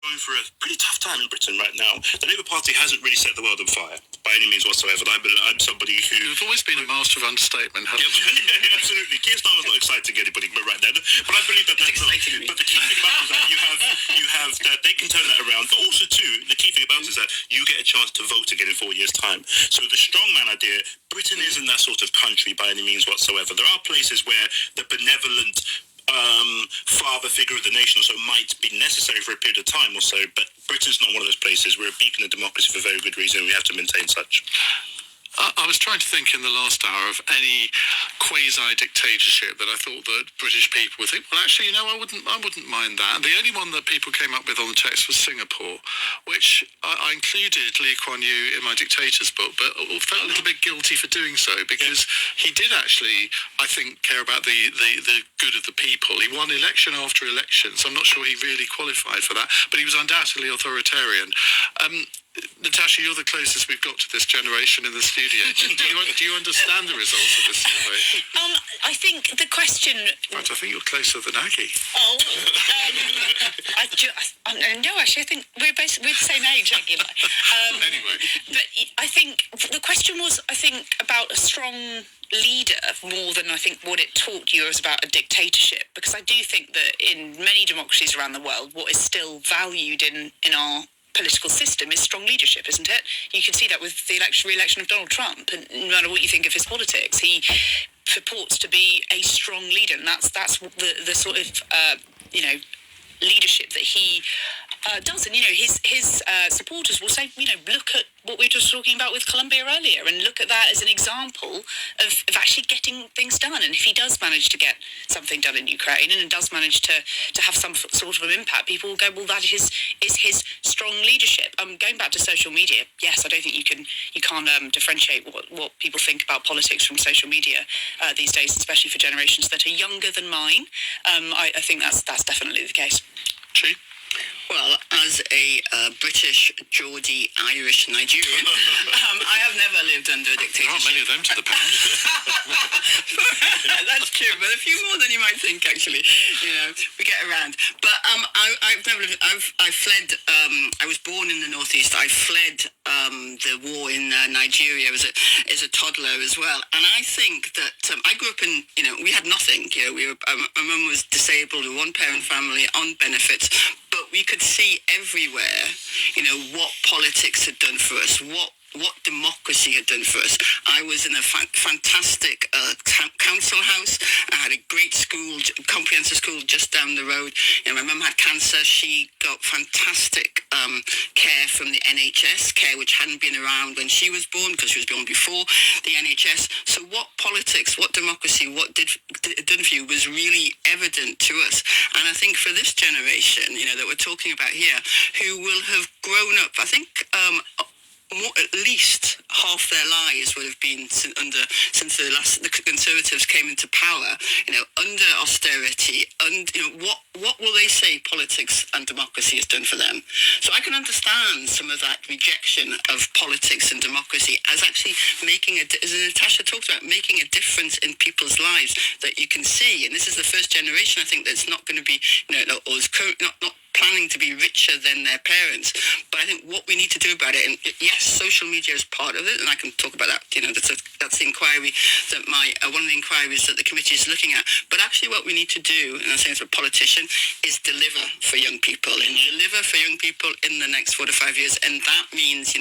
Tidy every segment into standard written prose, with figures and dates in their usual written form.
going for a pretty tough time in Britain right now. The Labour Party hasn't really set the world on fire by any means whatsoever. I'm somebody who... You've always been a master of understatement, haven't you? Yeah, absolutely. Keir Starmer's not exciting anybody right now, but I believe that that's exciting. But the key thing about it is that you have that they can turn that around. But also, too, the key thing about it is that you get a chance to vote again in 4 years' time. So the strongman idea, Britain isn't that sort of country by any means whatsoever. There are places where the benevolent father figure of the nation or so might be necessary for a period of time or so, but Britain's not one of those places. We're a beacon of democracy for very good reason. We have to maintain such. I was trying to think in the last hour of any quasi-dictatorship that I thought that British people would think, well, actually, I wouldn't mind that. The only one that people came up with on the text was Singapore, which I included Lee Kuan Yew in my dictators book, but felt a little bit guilty for doing so because he did actually, I think, care about the good of the people. He won election after election, so I'm not sure he really qualified for that, but he was undoubtedly authoritarian. Natasha, you're the closest we've got to this generation in the studio. Do you understand the results of this survey? I think the question... Right, I think you're closer than Aggie. Oh, no, actually, I think we're the same age, Aggie. Anyway. But I think the question was, about a strong leader more than I think what it taught you was about a dictatorship, because I do think that in many democracies around the world, what is still valued in our political system is strong leadership, isn't it? You can see that with the re-election of Donald Trump, and no matter what you think of his politics, he purports to be a strong leader, and that's the sort of leadership that he does. And his supporters will say, look at what we were just talking about with Colombia earlier, and look at that as an example of actually getting things done. And if he does manage to get something done in Ukraine and does manage to have some sort of an impact, people will go, well, that is his strong leadership. Going back to social media, yes, I don't think you can't differentiate what people think about politics from social media these days, especially for generations that are younger than mine. I think that's definitely the case. Chi? Well, as a British, Geordie, Irish, Nigerian, I have never lived under a dictatorship. There aren't many of them to the pound. That's true, but a few more than you might think, actually. We get around. But I've never lived... I fled... I was born in the northeast. I fled the war in Nigeria as a toddler as well. And I think that I grew up in... we had nothing. My mum was disabled, a one-parent family on benefits, but we could see everywhere, what politics had done for us, what democracy had done for us. I was in a fantastic council house. I had a great school, comprehensive school just down the road. My mum had cancer. She got fantastic care from the NHS, care which hadn't been around when she was born, because she was born before the NHS. So what politics, what democracy, what did done for you was really evident to us. And I think for this generation, that we're talking about here, who will have grown up, I think... at least half their lives would have been since the Conservatives came into power, under austerity, and what will they say politics and democracy has done for them? So I can understand some of that rejection of politics and democracy as actually making as Natasha talked about, making a difference in people's lives that you can see. And this is the first generation, I think, that's not going to be, or is not planning to be richer than their parents. But I think what we need to do about it, and yes, social media is part of it, and I can talk about that. That's the inquiry that one of the inquiries that the committee is looking at. But actually, what we need to do, and I'm saying as a politician, is deliver for young people, and deliver for young people in the next 4 to 5 years. And that means,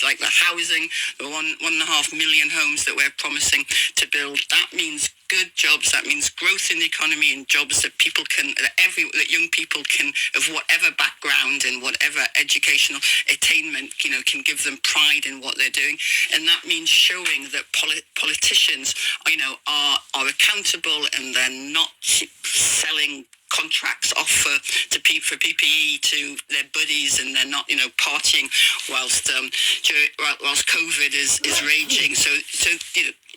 like the housing, the 1.5 million homes that we're promising to build. That means good jobs. That means growth in the economy and jobs that that young people can, of whatever background and whatever educational attainment, can give them pride in what they're doing. And that means showing that politicians, are accountable, and they're not selling contracts off for PPE to their buddies, and they're not, whilst COVID is raging. So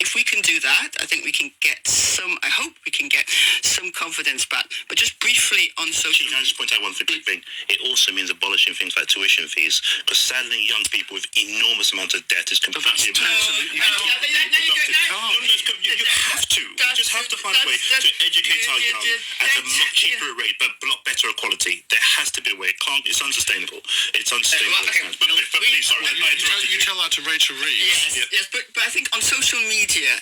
if we can do that, I think we can get some. I hope we can get some confidence back. But just briefly on social. Can I just point out one quick thing? It also means abolishing things like tuition fees, because saddling young people with enormous amounts of debt is completely. You have to. You just have to find a way to educate our young at a lot cheaper rate, but a lot better quality. There has to be a way. It's unsustainable. It's unsustainable. But please, sorry, you tell that to Rachel Reeves. Yes, but I think on social media,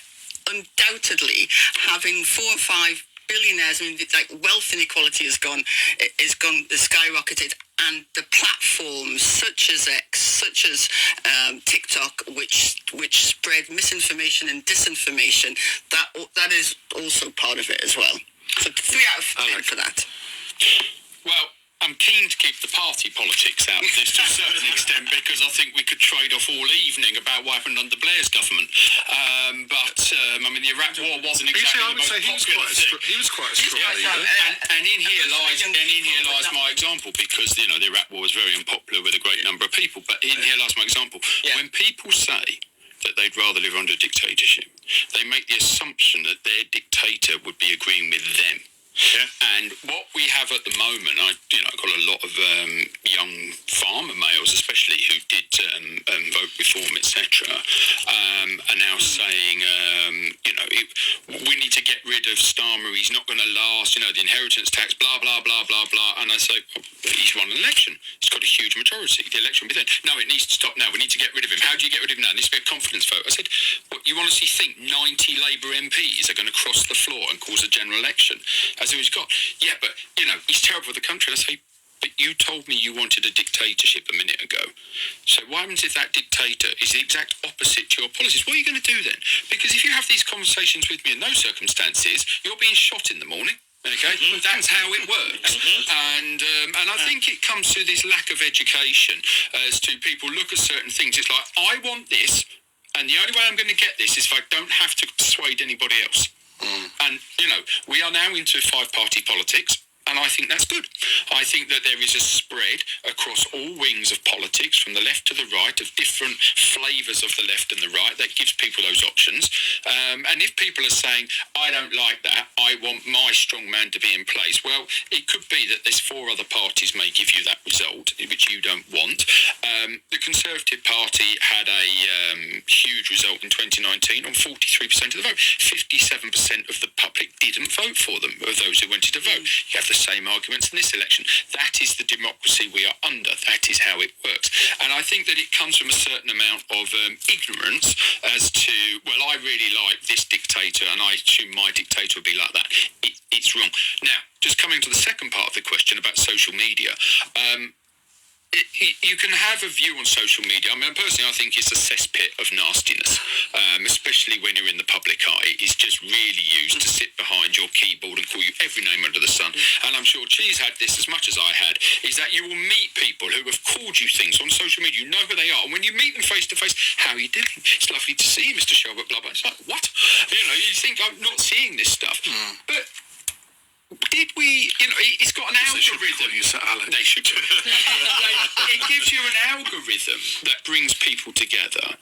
undoubtedly, having 4 or 5 billionaires, I mean, like wealth inequality has skyrocketed, and the platforms such as X, such as TikTok, which spread misinformation and disinformation, that is also part of it as well. So 3 out of 10 for that. Well, I'm keen to keep the party politics out of this to a certain extent, because I think we could trade off all evening about what happened under Blair's government. But I mean, the Iraq War wasn't exactly the most popular thing. He was quite a strong leader. And in here lies my example, because the Iraq War was very unpopular with a great number of people. But in here lies my example. When people say that they'd rather live under a dictatorship, they make the assumption that their dictator would be agreeing with them. Yeah. And what we have at the moment, I've got a lot of young farmer males, especially who did vote reform, etc., are now saying, we need to get rid of Starmer. He's not going to last. The inheritance tax, blah blah blah blah blah. And I say, he's won an election. He's got a huge majority. The election will be then. No, it needs to stop now. We need to get rid of him. How do you get rid of him now? It needs to be a confidence vote. I said, what, you honestly think 90 Labour MPs are going to cross the floor and cause a general election? As he's got, yeah, but he's terrible for the country. I say, but you told me you wanted a dictatorship a minute ago. So what happens if that dictator is the exact opposite to your policies? What are you going to do then? Because if you have these conversations with me in those circumstances, you're being shot in the morning. Okay, that's how it works, and I think it comes to this lack of education as to people look at certain things. It's like, I want this, and the only way I'm going to get this is if I don't have to persuade anybody else. And, we are now into 5-party politics, and I think that's good. I think that there is a spread across all wings of politics, from the left to the right, of different flavours of the left and the right, that gives people those options. And if people are saying, I don't like that, I want my strong man to be in place, well, it could be that there's 4 other parties may give you that result, which you don't want. The Conservative Party had a huge result in 2019 on 43% of the vote. 57% of the public didn't vote for them, of those who wanted to vote. You have the same arguments in this election. That is the democracy we are under. That is how it works. And I think that it comes from a certain amount of ignorance as to, well, I really like this dictator and I assume my dictator will be like that. It's wrong. Now, just coming to the second part of the question about social media, you can have a view on social media. I mean, personally, I think it's a cesspit of nastiness, especially when you're in the public eye. It's just really used to sit behind your keyboard and call you every name under the sun. And I'm sure Cheese had this as much as I had, is that you will meet people who have called you things on social media. You know who they are. And when you meet them face to face, how are you doing? It's lovely to see you, Mr. Shelbert, blah, blah. It's like, what? You think I'm not seeing this stuff. But did we, it's got an algorithm. They should. It gives you an algorithm that brings people together.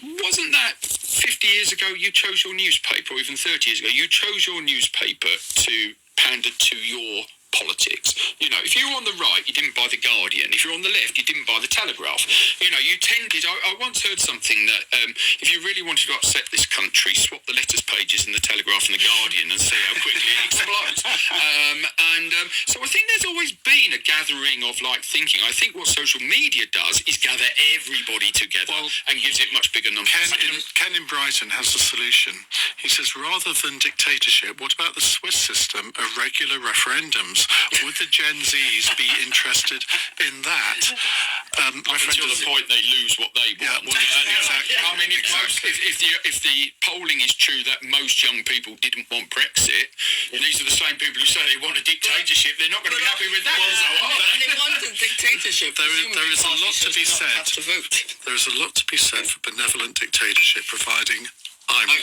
Wasn't that 50 years ago you chose your newspaper, or even 30 years ago, you chose your newspaper to pander to your politics? If you were on the right, you didn't buy the Guardian. If you're on the left, you didn't buy the Telegraph. You tended. I once heard something that if you really wanted to upset this country, swap the letters pages in the Telegraph and the Guardian and see how quickly it explodes. So I think there's always been a gathering of thinking. I think what social media does is gather everybody together and gives it much bigger numbers. Ken in Brighton has a solution. He says, rather than dictatorship, what about the Swiss system of regular referendums? Would the Gen Zs be interested in that? Until the point they lose what they want. Exactly. I mean, if the polling is true that most young people didn't want Brexit, these are the same people who say they want a dictatorship. They're not going to be happy with that result, are they? They want a dictatorship. There is a lot to be said. There is a lot to be said for benevolent dictatorship, providing I'm on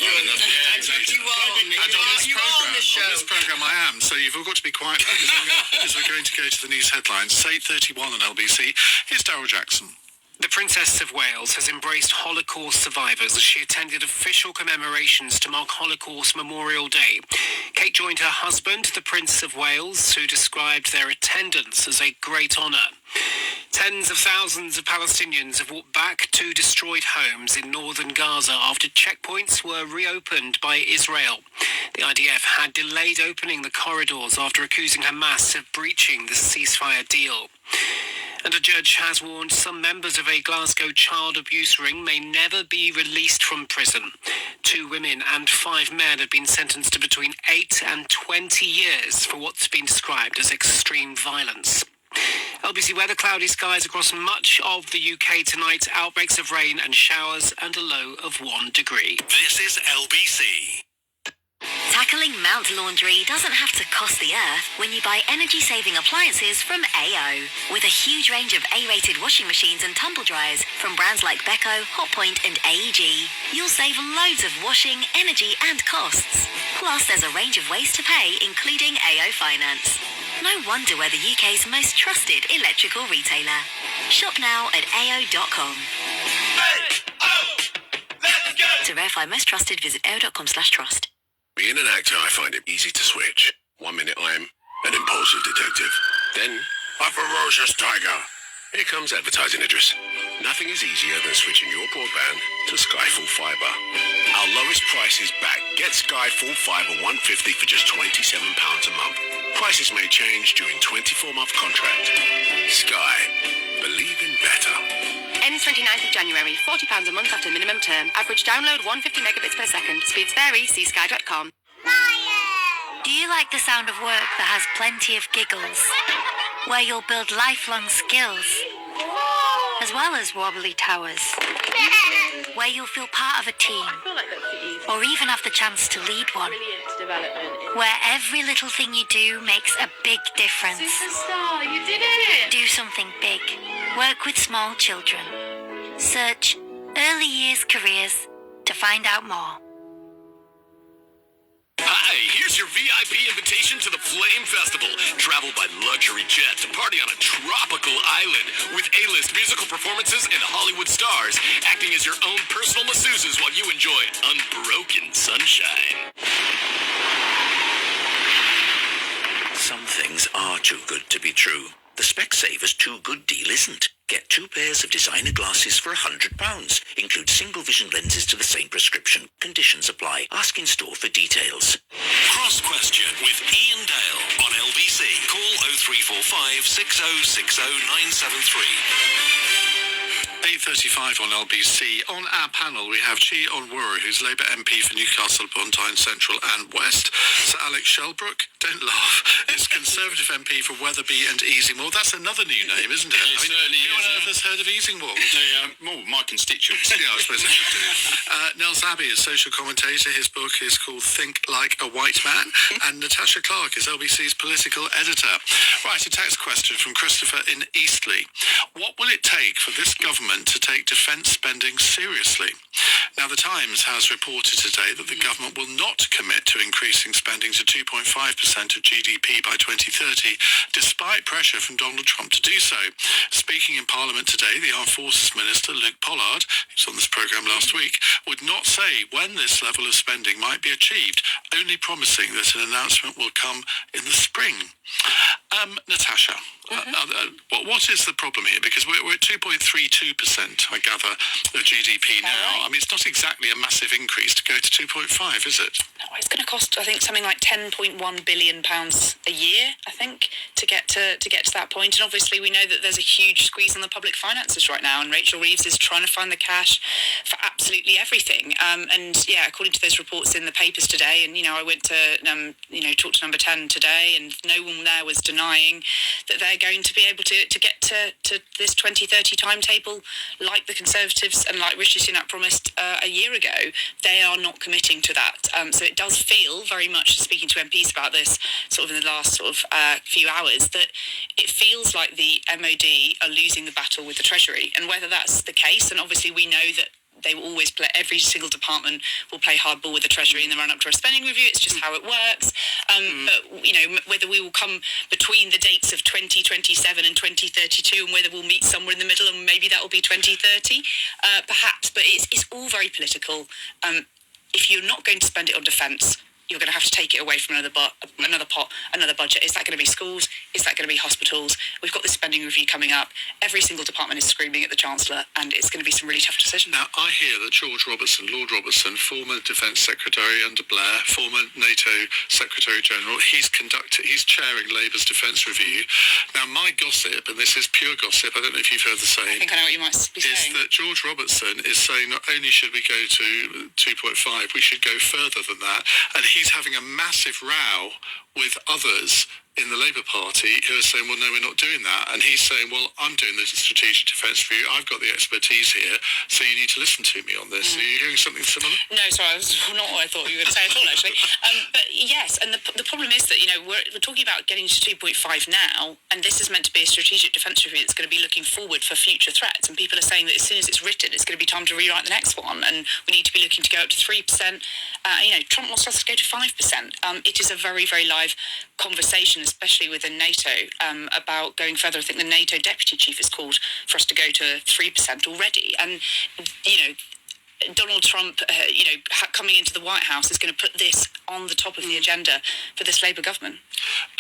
this programme I am, so you've all got to be quiet because we're going to go to the news headlines. It's 8:31 on LBC. Here's Daryl Jackson. The Princess of Wales has embraced Holocaust survivors as she attended official commemorations to mark Holocaust Memorial Day. Kate joined her husband, the Prince of Wales, who described their attendance as a great honour. Tens of thousands of Palestinians have walked back to destroyed homes in northern Gaza after checkpoints were reopened by Israel. The IDF had delayed opening the corridors after accusing Hamas of breaching the ceasefire deal. And a judge has warned some members of a Glasgow child abuse ring may never be released from prison. 2 women and 5 men have been sentenced to between 8 and 20 years for what's been described as extreme violence. LBC weather, cloudy skies across much of the UK tonight, outbreaks of rain and showers and a low of 1 degree. This is LBC. Tackling Mount Laundry doesn't have to cost the earth when you buy energy-saving appliances from AO. With a huge range of A-rated washing machines and tumble dryers from brands like Beko, Hotpoint and AEG, you'll save loads of washing, energy and costs. Plus, there's a range of ways to pay, including AO Finance. No wonder we're the UK's most trusted electrical retailer. Shop now at AO.com. Let's go! To verify most trusted, visit AO.com/trust. Being an actor, I find it easy to switch. 1 minute I'm an impulsive detective. Then, a ferocious tiger. Here comes advertising address. Nothing is easier than switching your broadband to Sky Full Fibre. Our lowest price is back. Get Sky Full Fibre 150 for just £27 a month. Prices may change during 24-month contract. Sky. Believe in better. Ends 29th of January, £40 a month after minimum term. Average download 150 megabits per second. Speeds vary, see sky.com. Do you like the sound of work that has plenty of giggles? Where you'll build lifelong skills, as well as wobbly towers? Where you'll feel part of a team, or even have the chance to lead one? Where every little thing you do makes a big difference. Superstar, you did it! Do something big. Work with small children. Search early years careers to find out more. Hi, here's your VIP invitation to the Flame Festival. Travel by luxury jet to party on a tropical island with A-list musical performances and Hollywood stars acting as your own personal masseuses while you enjoy unbroken sunshine. Some things are too good to be true. The Specsavers Too Good deal isn't. Get 2 pairs of designer glasses for £100. Include single vision lenses to the same prescription. Conditions apply. Ask in store for details. Cross Question with Ian Dale on LBC. Call 0345 6060 973. 8:35 on LBC. On our panel, we have Chi Onwurah, who's Labour MP for Newcastle upon Tyne Central and West. Sir Alex Shelbrooke, don't laugh, is Conservative MP for Wetherby and Easingwold. That's another new name, isn't it? It certainly who on is, earth has heard of Easingwold? Well, my constituents. Yeah, I suppose they do. Nels Abbey is social commentator. His book is called Think Like a White Man. And Natasha Clark is LBC's political editor. Right, a text question from Christopher in Eastleigh. What will it take for this government to take defence spending seriously? Now, the Times has reported today that the government will not commit to increasing spending to 2.5% of GDP by 2030, despite pressure from Donald Trump to do so. Speaking in Parliament today, the Armed Forces Minister, Luke Pollard, who was on this programme last week, would not say when this level of spending might be achieved, only promising that an announcement will come in the spring. Natasha, what is the problem here? Because we're at 2.32%, I gather, of GDP now. Right. I mean, it's not exactly a massive increase to go to 2.5, is it? No, it's going to cost, I think, something like £10.1 billion a year, I think, to get to that point. And obviously, we know that there's a huge squeeze on the public finances right now, and Rachel Reeves is trying to find the cash for absolutely everything. And yeah, according to those reports in the papers today, and I went to talk to Number 10 today, and no one there was denying that they're going to be able to get to this 2030 timetable like the Conservatives and like Rishi Sunak promised a year ago. They are not committing to that. So it does feel very much, speaking to MPs about this sort of in the last few hours, that it feels like the MOD are losing the battle with the Treasury. And whether that's the case, and obviously we know that they will always play. Every single department will play hardball with the Treasury in the run up to a spending review. It's just how it works. But whether we will come between the dates of 2027 and 2032, and whether we'll meet somewhere in the middle, and maybe that will be 2030, perhaps. But it's all very political. If you're not going to spend it on defence, you're going to have to take it away from another budget. Is that going to be schools? Is that going to be hospitals? We've got this spending review coming up. Every single department is screaming at the Chancellor, and it's going to be some really tough decisions. Now, I hear that Lord Robertson, former Defence Secretary under Blair, former NATO Secretary General, he's chairing Labour's Defence Review. Now, my gossip, and this is pure gossip, I don't know if you've heard the same. I think I know what you might be saying. Is that George Robertson is saying not only should we go to 2.5, we should go further than that. And he's having a massive row with others in the Labour Party who are saying, well, no, we're not doing that. And he's saying, well, I'm doing the Strategic Defence Review. I've got the expertise here, so you need to listen to me on this. Are you hearing something similar? No, sorry, I was not what I thought you were going to say at all, actually. But yes, and the problem is that, we're talking about getting to 2.5 now, and this is meant to be a Strategic Defence Review that's going to be looking forward for future threats. And people are saying that as soon as it's written, it's going to be time to rewrite the next one, and we need to be looking to go up to 3%. Trump wants us to go to 5%. It is a very, very live conversation, especially within NATO, about going further. I think the NATO deputy chief has called for us to go to 3% already. And, Donald Trump, coming into the White House is going to put this on the top of the agenda for this Labour government.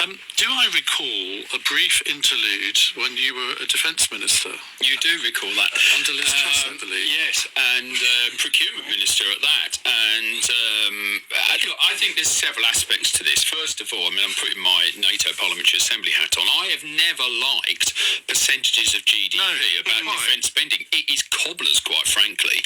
Do I recall a brief interlude when you were a defence minister? You do recall that. Under Liz Truss, I believe. Yes, and procurement minister at that. And I think there's several aspects to this. First of all, I'm putting my NATO Parliamentary Assembly hat on. I have never liked percentages of GDP about defence spending. It is cobblers, quite frankly.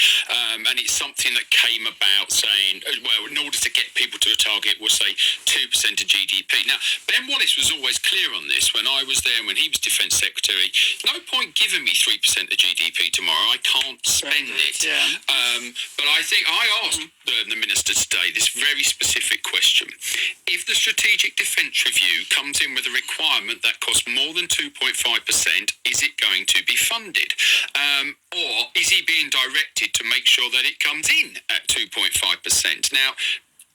And it's something that came about saying, well, in order to get people to a target, we'll say 2% of GDP. Now, Ben Wallace was always clear on this when I was there, when he was Defence Secretary. No point giving me 3% of GDP tomorrow. I can't spend it. Yeah. But I think I asked the Minister today this very specific question. If the Strategic Defence Review comes in with a requirement that costs more than 2.5%, is it going to be funded? Or is he being directed to make sure that it comes in at 2.5%? Now,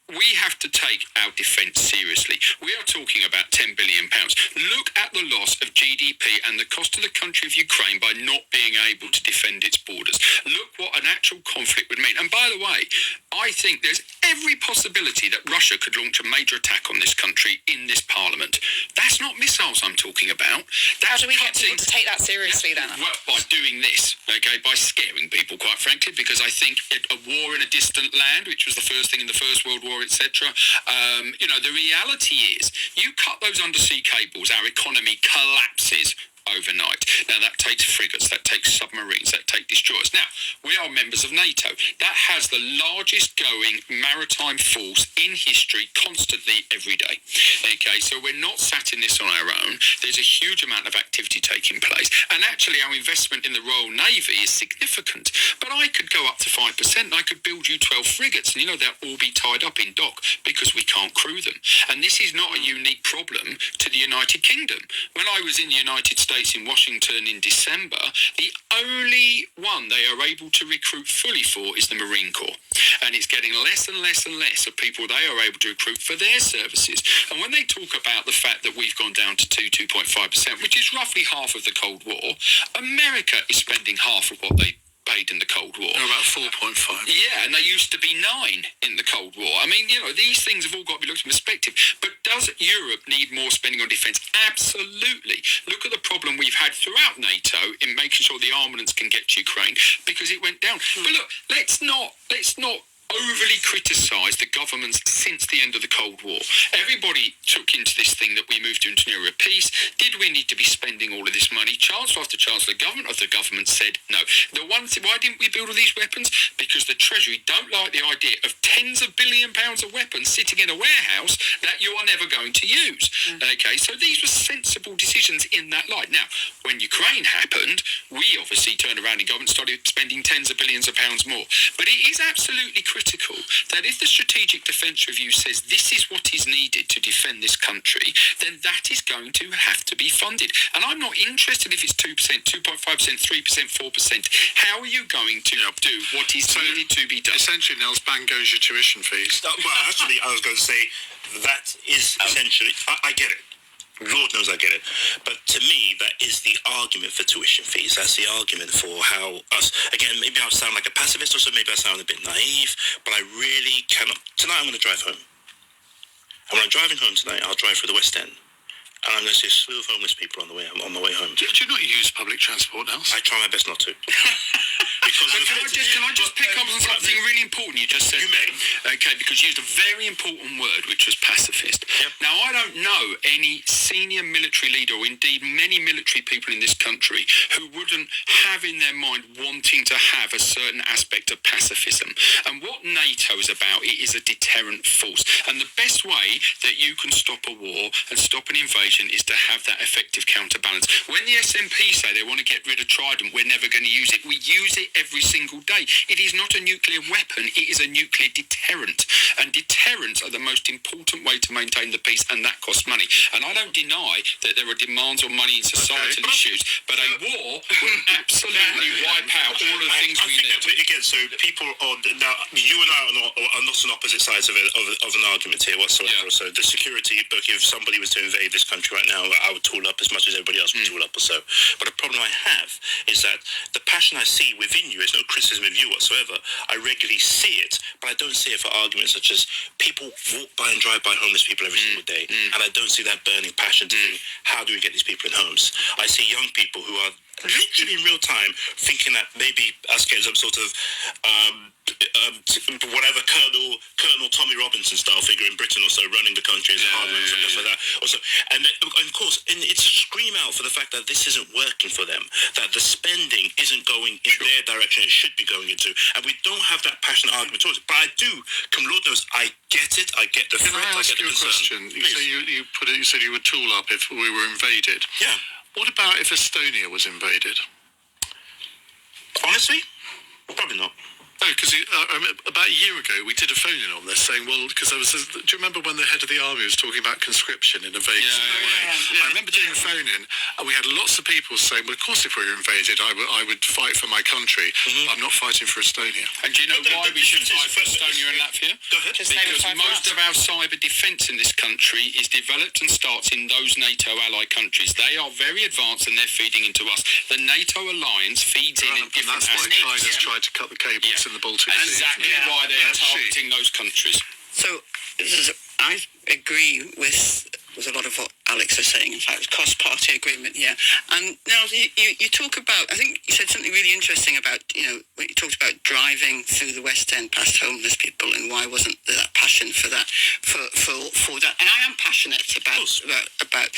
we have to take our defence seriously. We are talking about £10 billion. Look at the loss of GDP and the cost to the country of Ukraine by not being able to defend its borders. Look what an actual conflict would mean. And by the way, I think there's every possibility that Russia could launch a major attack on this country in this parliament. That's not missiles I'm talking about. How do we get people to take that seriously then? Well, by doing this, by scaring people, quite frankly, because I think a war in a distant land, which was the first thing in the First World War, etc. The reality is, you cut those undersea cables, our economy collapses overnight. Now, that takes frigates, that takes submarines, that takes destroyers. Now, we are members of NATO. That has the largest going maritime force in history, constantly, every day. Okay, so we're not sat in this on our own. There's a huge amount of activity taking place. And actually, our investment in the Royal Navy is significant. But I could go up to 5%, and I could build you 12 frigates, and they'll all be tied up in dock because we can't crew them. And this is not a unique problem to the United Kingdom. When I was in the United States, in Washington in December, the only one they are able to recruit fully for is the Marine Corps. And it's getting less and less and less of people they are able to recruit for their services. And when they talk about the fact that we've gone down to 2.5%, which is roughly half of the Cold War, America is spending half of what they paid in the Cold War. About 4.5. Yeah, and they used to be 9 in the Cold War. I mean, these things have all got to be looked in perspective. But does Europe need more spending on defence? Absolutely. Look at the problem we've had throughout NATO in making sure the armaments can get to Ukraine, because it went down. But look, let's not overly criticise the governments since the end of the Cold War. Everybody took into this thing that we moved into an era of peace. Did we need to be spending all of this money? Chancellor after Chancellor, government after government said no. Why didn't we build all these weapons? Because the Treasury don't like the idea of tens of £1 billion of weapons sitting in a warehouse that you are never going to use. Okay, so these were sensible decisions in that light. Now, when Ukraine happened, we obviously turned around and government started spending tens of billions of pounds more. But it is absolutely critical that if the Strategic Defence Review says this is what is needed to defend this country, then that is going to have to be funded. And I'm not interested if it's 2%, 2.5%, 3%, 4%. How are you going to do what is needed to be done? Essentially, Nels, bang goes your tuition fees. Well, actually, I was going to say that is essentially. I get it. Lord knows I get it. But to me, that is the argument for tuition fees. That's the argument for how us, again, maybe I sound like a pacifist or so, maybe I sound a bit naive, but I really cannot. Tonight I'm going to drive home. And when I'm driving home tonight, I'll drive through the West End. And I'm going to see a slew of homeless people on the way home. Do you not use public transport, Nels? I try my best not to. Because can I just pick up on something really important you just said? You may. Okay, because you used a very important word, which was pacifist. Yep. Now, I don't know any senior military leader, or indeed many military people in this country, who wouldn't have in their mind wanting to have a certain aspect of pacifism. And what NATO is about, it is a deterrent force. And the best way that you can stop a war and stop an invasion is to have that effective counterbalance. When the SNP say they want to get rid of Trident, we're never going to use it. We use it every single day. It is not a nuclear weapon, it is a nuclear deterrent. And deterrents are the most important way to maintain the peace, and that costs money. And I don't deny that there are demands on money in societal issues, but a war will absolutely wipe out all of the things we need. Again, so people are now. You and I are not on opposite sides of an argument here whatsoever. Yeah. So the security book, if somebody was to invade this country right now, I would tool up as much as everybody else would tool up or so. But the problem I have is that the passion I see within you is no criticism of you whatsoever. I regularly see it, but I don't see it for arguments such as people walk by and drive by homeless people every single day, and I don't see that burning passion to think, how do we get these people in homes? I see young people who are literally in real time thinking that maybe us getting some sort of whatever Colonel Tommy Robinson style figure in Britain or so running the country as a hardware and stuff like that. Also, and of course, it's a scream out for the fact that this isn't working for them, that the spending isn't going in their direction it should be going into, and we don't have that passionate argument towards it. But I do, come Lord knows, I get it. I get the threat. Can I ask you a question? You said you would tool up if we were invaded. Yeah. What about if Estonia was invaded? Honestly, probably not. No, because about a year ago we did a phone-in on this saying, well, because do you remember when the head of the army was talking about conscription in a vague way? I remember doing a phone-in and we had lots of people saying, well, of course if we were invaded I would fight for my country. I'm not fighting for Estonia. And do you know why we should fight for Estonia and Latvia? Go ahead. Because most of our cyber defence in this country is developed and starts in those NATO ally countries. They are very advanced and they're feeding into us. The NATO alliance feeds in different aspects. And that's why China's tried to cut the cables in the Baltic Sea. Exactly why they're targeting those countries. So I agree with a lot of what Alex was saying. In fact, cross-party agreement here. And now you talk about, I think you said something really interesting about, when you talked about driving through the West End past homeless people and why wasn't there that passion for that, for that. And I am passionate about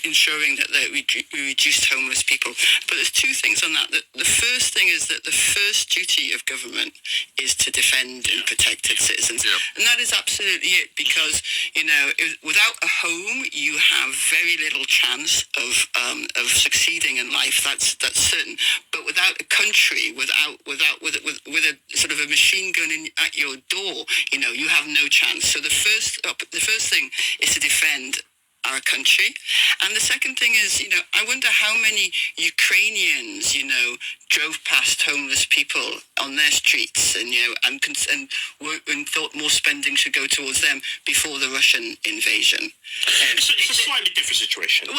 ensuring that we reduced homeless people. But there's two things on that. The first thing is that the first duty of government is to defend and protect its citizens. Yeah. And that is absolutely it, because, without a home, you have very little chance of succeeding in life. That's certain. But without a country, with a sort of a machine gun at your door, you have no chance. So the first thing is to defend our country. And the second thing is, I wonder how many Ukrainians, drove past homeless people on their streets and thought more spending should go towards them before the Russian invasion. It's a slightly different situation. Well,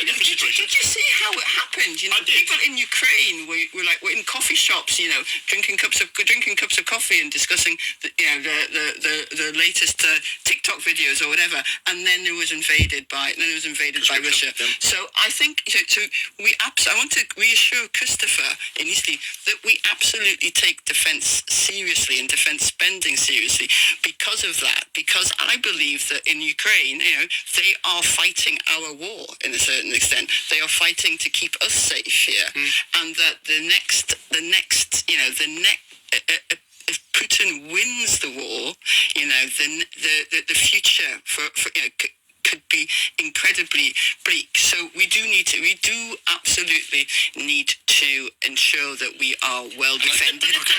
did you see how it happened? People in Ukraine were in coffee shops, drinking cups of coffee and discussing the latest TikTok videos or whatever, and then it was invaded by Russia. Yeah. So I think I want to reassure Christopher in Eastleigh that we absolutely take defence seriously and defence spending seriously because of that. Because I believe that in Ukraine, they are fighting our war in a certain extent. They are fighting to keep us safe here, and that if Putin wins the war, then the future for could be incredibly bleak. So we do absolutely need to ensure that we are well defended. Okay, But the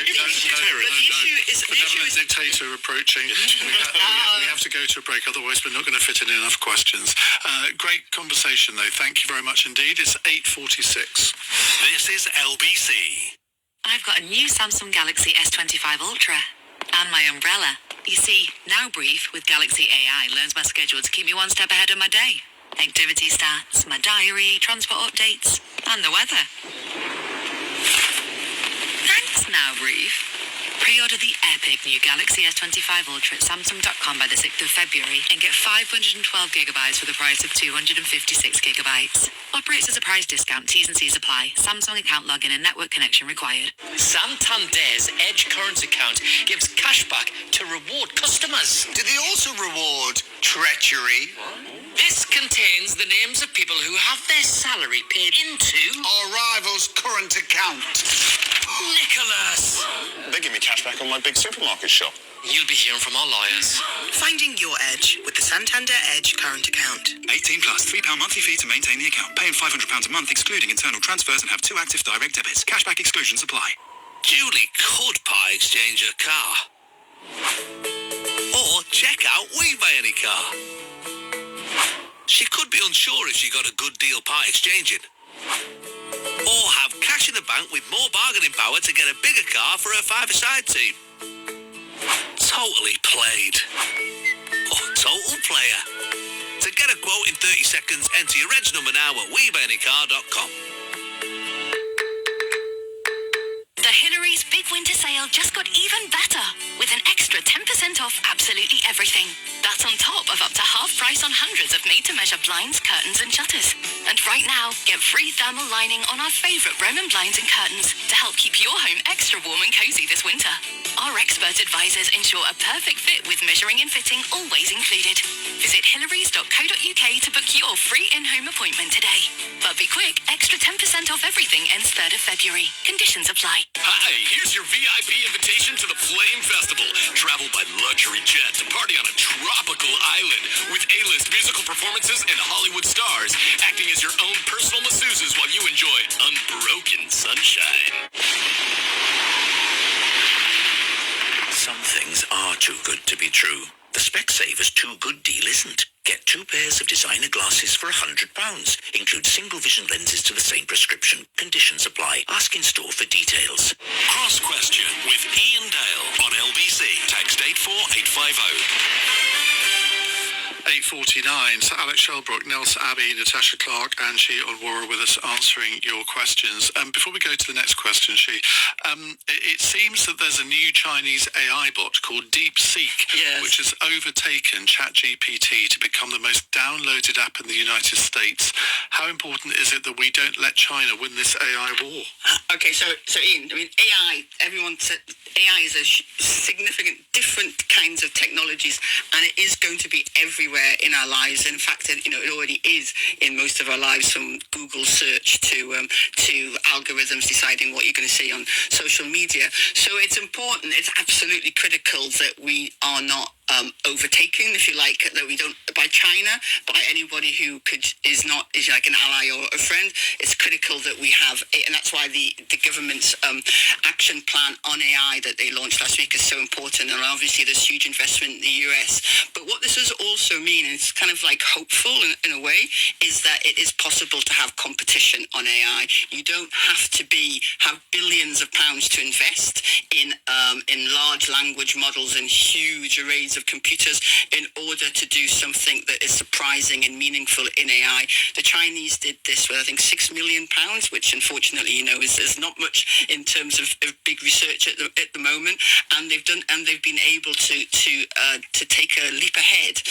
issue is benevolent dictator approaching. We have to go to a break, otherwise we're not going to fit in enough questions. Great conversation, though. Thank you very much indeed. It's 8:46. This is LBC. I've got a new Samsung Galaxy S25 Ultra and my umbrella. You see, Now Brief with Galaxy AI learns my schedule to keep me one step ahead of my day. Activity stats, my diary, transport updates, and the weather. Thanks, Now Brief. Pre-order the epic new Galaxy S25 Ultra at Samsung.com by the 6th of February and get 512 gigabytes for the price of 256 gigabytes. Operates as a price discount. T's and C's apply. Samsung account login and network connection required. Santander's Edge current account gives cashback to reward customers. Do they also reward treachery? This contains the names of people who have their salary paid into Our rival's current account. Nicholas. They give me cashback on my big supermarket shop. You'll be hearing from our lawyers. Finding your edge with the Santander Edge current account. 18 plus, £3 monthly fee to maintain the account. Paying £500 a month excluding internal transfers and have 2 active direct debits. Cashback exclusions apply. Julie could part exchange her car. Or check out We Buy Any Car. She could be unsure if she got a good deal part exchanging. Or have cash in the bank with more bargaining power to get a bigger car for her five-a-side team. Totally played. Or total player. To get a quote in 30 seconds, enter your reg number now at WeBuyAnyCar.com. The Hillary's big winter sale just got even better with an extra 10% off absolutely everything. That's on top of up to half price on hundreds of made-to-measure blinds, curtains and shutters. And right now, get free thermal lining on our favourite Roman blinds and curtains to help keep your home extra warm and cosy this winter. Our expert advisors ensure a perfect fit with measuring and fitting always included. Visit hillarys.co.uk to book your free in-home appointment today. But be quick, extra 10% off everything ends 3rd of February. Conditions apply. Hi, here's your VIP invitation to the Flame Festival. Travel by luxury jet to party on a tropical island with A-list musical performances and Hollywood stars, acting as your own personal masseuses while you enjoy unbroken sunshine. Some things are too good to be true. The Specsavers Too Good deal isn't. Get 2 pairs of designer glasses for £100. Include single vision lenses to the same prescription. Conditions apply. Ask in store for details. Cross Question with Ian Dale on LBC. Text 84850. 8:49. So Alex Shelbrook, Nels Abbey, Natasha Clark, and She Onwara with us answering your questions. Before we go to the next question, it seems that there's a new Chinese AI bot called DeepSeek, which has overtaken ChatGPT to become the most downloaded app in the United States. How important is it that we don't let China win this AI war? Okay, so Ian, I mean, AI, everyone said AI is a significant different kinds of technologies, and it is going to be everywhere in our lives. In fact, it already is in most of our lives, from Google search to algorithms deciding what you're going to see on social media. So it's important, it's absolutely critical that we are not overtaken, if you like, that we don't, by China, by anybody who is like an ally or a friend. It's critical that we have it, and that's why the government's action plan on AI that they launched last week is so important. And obviously there's huge investment in the US. But what this does also mean, and it's kind of like hopeful in a way, is that it is possible to have competition on AI. You don't have to have billions of pounds to invest in large language models and huge arrays of computers in order to do something that is surprising and meaningful in AI. The Chinese did this with, I think, £6 million, which unfortunately, is not much in terms of big research at the moment. And they've been able to take a leap ahead,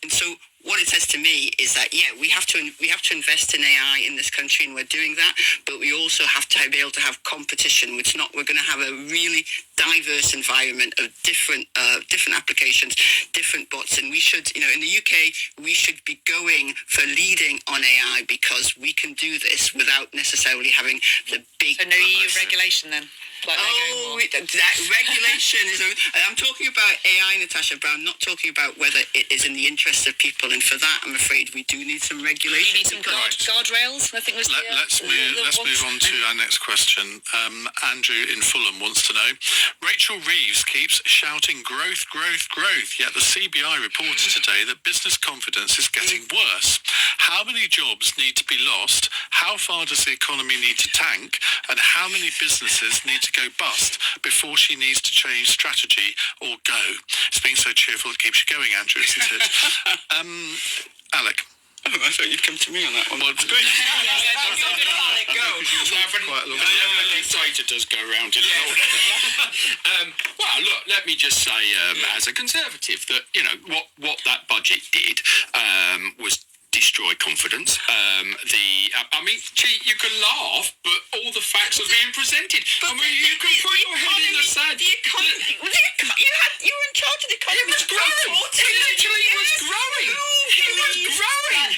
and so what it says to me is that, we have to invest in AI in this country, and we're doing that, but we also have to be able to have competition. We're going to have a really diverse environment of different applications, different bots, and we should, in the UK, we should be going for leading on AI, because we can do this without necessarily having the big... So no EU regulation then? Like that regulation is. I'm talking about AI, Natasha, but I'm not talking about whether it is in the interest of people. And for that, I'm afraid we do need some regulation. You need some guardrails. I think was. Let's move on to our next question. Andrew in Fulham wants to know. Rachel Reeves keeps shouting growth, growth, growth. Yet the CBI reported today that business confidence is getting worse. How many jobs need to be lost? How far does the economy need to tank? And how many businesses need to go bust before she needs to change strategy or go? It's being so cheerful it keeps you going, Andrew, isn't it? Alec. Oh, I thought you'd come to me on that one. Well, Quite a long data does go around. Well, look, let me just say, as a Conservative, that what that budget did was destroy confidence. You can laugh, but all the facts are being presented. You can put your head in the sand. The economy. You were in charge of the economy. It was growing. It literally was growing. It was growing.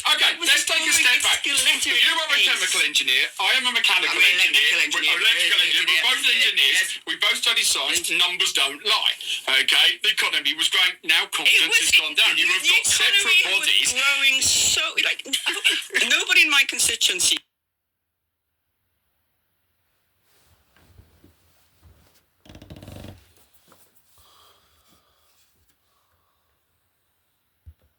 Okay, let's take a step back. You are a chemical engineer. I am a mechanical engineer. We're electrical engineer. We're both engineers. We both study science. Numbers don't lie. Okay, the economy was growing. Now confidence has gone down. You have got separate bodies. Growing so nobody in my constituency